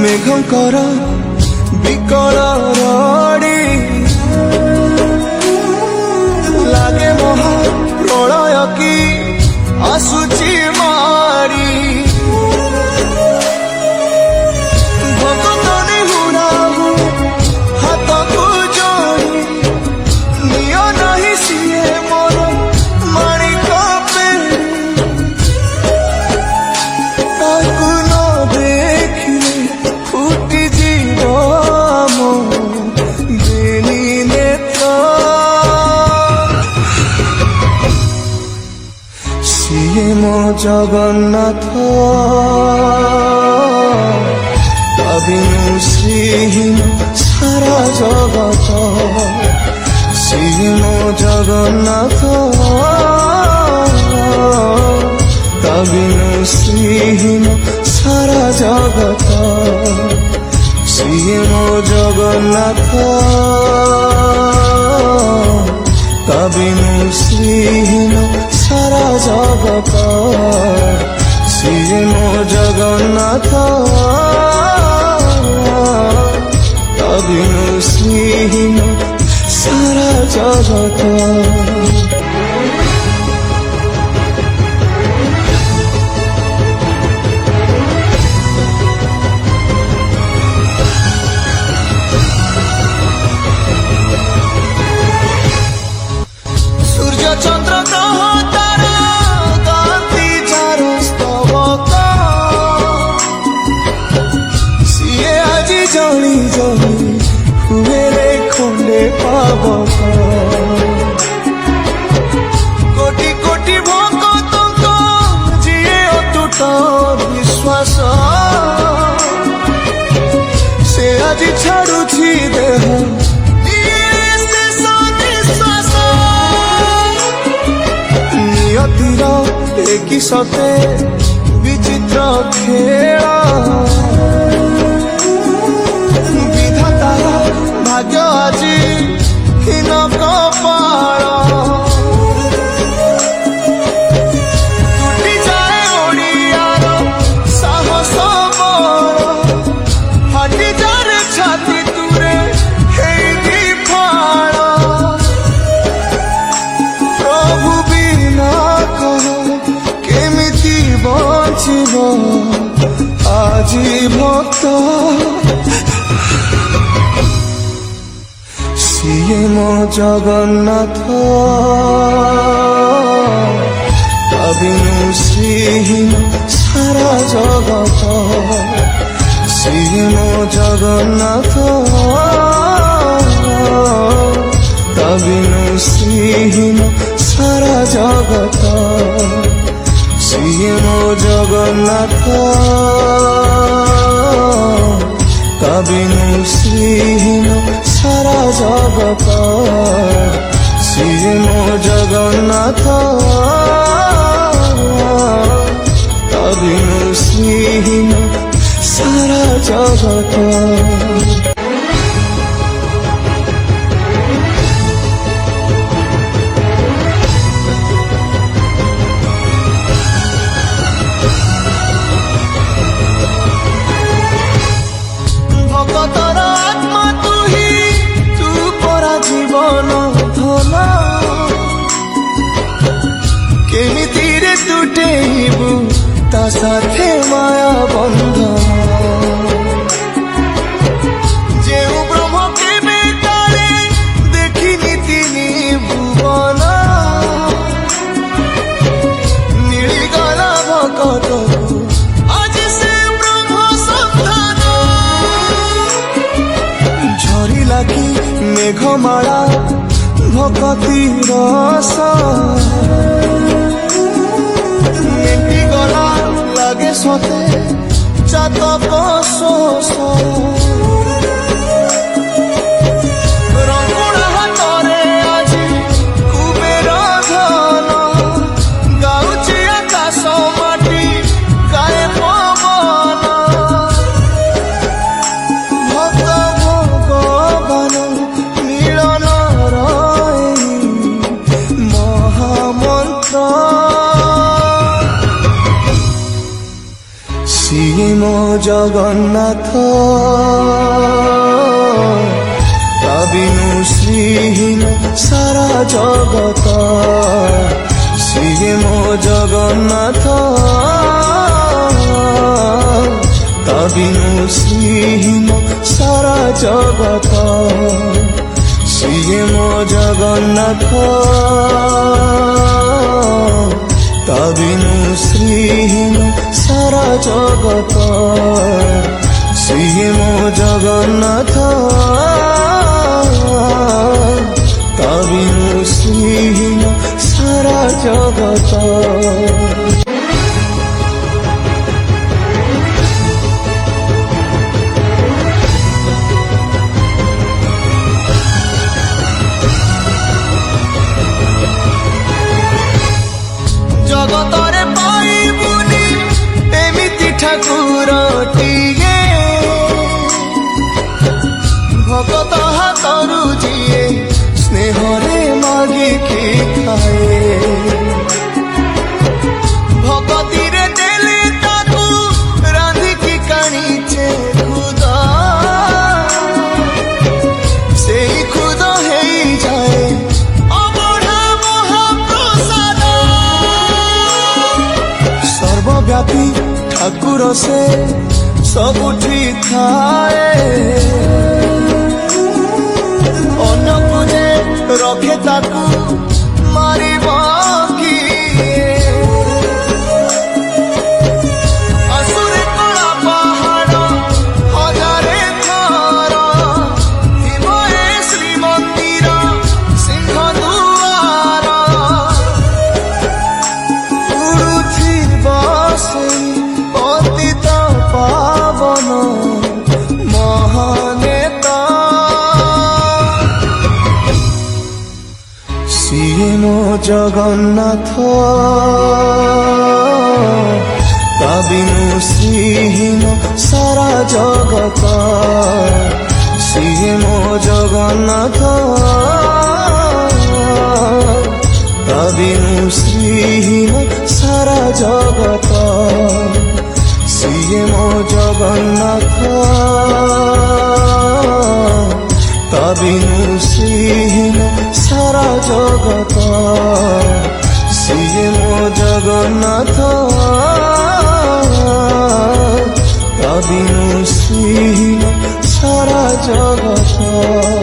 ମେଘଙ୍କର ବିକଳ ରଡ଼ି ଲାଗେ ମହା ପ୍ରଳୟ କି ଆସୁଛି ମାରି ଭଗତନି ହୁରାହୁ ହାତକୁ ଯୋଡ଼ି ନିଅ ନାହିଁ ସିଏ ମୋର ମାଣିକ ପେଡ଼ି ତାକୁ ନ ଦେଖିଲେ ଫୁଟି ଯିବ ମୋ ବେନି ନେତ୍ର ସିଏ ମୋ ଜଗନ୍ନାଥ ବିନୁ ଶ୍ରୀହୀନ ସାରା ଜଗତ ସିଏ ମୋ ଜଗନ୍ନାଥ ବିନୁ ଶ୍ରୀହୀନ ସାରା ଜଗତ ସିଏ ମୋ ଜଗନ୍ନାଥ ବିନୁ ଶ୍ରୀହୀନ ସାରା ଜଗତ ସିଏ ମୋ ଜଗନ୍ନାଥ বিনু শ্রীহীন সারা জগত সূর্য চন্দ্র গ্রহ তারা গান্ধী যার স্তবক সিয়ে আজি জলি জলি হুয়েরে খন্ডে পাবক কোটি কোটি ভক্তଙ୍କ যিয়ে অটুট বিশ্বাস সে আজি ছাড়ুছি দেহ নিয়তির একই সতে বিচিত্র খেল ভাগ্য আজি হীন কপাল টুটি যায় ওড়িয়ার সাহস বল ফাটি যার ছাতি তুরে হেই ফাল প্রভু বিনা কহ কেমিতি বঞ্চিব আজি ভক্ত সিয়ে মো জগন্নাথ বিনু শ্রীহীন সারা জগত সিয়ে মো জগন্নাথ বিনু শ্রীহীন সারা জগত সিয়ে মো জগন্নাথ বিনু শ্রীহীন সারা জগত সিয়ে মো জগন্নাথ বিনু শ্রীহীন সারা জগত ভগতর আত্মা তুহি তু পরা জীবন ধন কেমিতিরে তুটেইবু তা সাথে মায়া বন্ধন যেউ ব্রহ্ম কেবে কালে দেখিনি তিনি ভুবন নিড়িগলা ভকতকু আজি সে ব্রহ্ম সন্ধান ঝরি লাগি মেঘমালা ভকতি রস মেটি গলা লাগে সতে চাতক শোষ রঙ্গুড়া হাতরে আজি কুবের ধন গাউছি আকাশ মাটি গায়ে পবন ভক্ত ভগবান মিলন মহামন্ত্র ମୋ ଜଗନ୍ନାଥ ତା ବିନୁ ଶ୍ରୀହୀନ ସାରା ଜଗତ ସିଏ ମୋ ଜଗନ୍ନାଥ ତା ବିନୁ ଶ୍ରୀହୀନ ସାରା ଜଗତ ସିଏ ମୋ ଜଗନ୍ନାଥ ତା ବିନୁ ଶ୍ରୀହୀନ ସାରା ଜଗତ ସିଏ ମୋ ଜଗନ୍ନାଥ ତା ବିନୁ ଶ୍ରୀହୀନ ସାରା ଜଗତ। ଜଗତରେ ପାଇବୁନି ଏମିତି ଠାକୁରଟିଏ ଭଗତ ହାତରୁ ଯିଏ ସ୍ନେହରେ ମାଗିକି ଖାଏ ଭଗତିରେ ଦେଲେ ତାକୁ ରାନ୍ଧିକି କାଣିଛେ ଖୁଦ ସେଇ ଖୁଦ ହେଇଯାଏ ସର୍ବବ୍ୟାପୀ ଠାକୁର ସେ ସବୁଠି ଥାଏ ଅନ୍ୟକୁ ଯେ ରଖେ ତାକୁ ମାରିବ କିଏ ଆସୁରେ କଳା ପାହାଡ଼ ହଜାରେ ଥର ଥିବ ଏ ଶ୍ରୀମନ୍ଦିର ସିଂହ ଦୁଆର ଉଡୁଥିବ ସେଇ ପତିତ ପାବନ ମହାନେତା ସିଏ ମୋ ଜଗନ୍ନାଥ ତା ବିନୁ ଶ୍ରୀହୀନ ସାରା ଜଗତ ସିଏ ମୋ ଜଗନ୍ନାଥ ତା ବିନୁ ଶ୍ରୀହୀନ ସାରା ଜଗତ ସିଏ ମୋ ଜଗନ୍ନାଥ ତା ବିନୁ ଶ୍ରୀହୀନ ସାରା ଜଗତ ସିଏ ମୋ ଜଗନ୍ନାଥ ତା ବିନୁ ଶ୍ରୀହୀନ ସାରା ଜଗତ।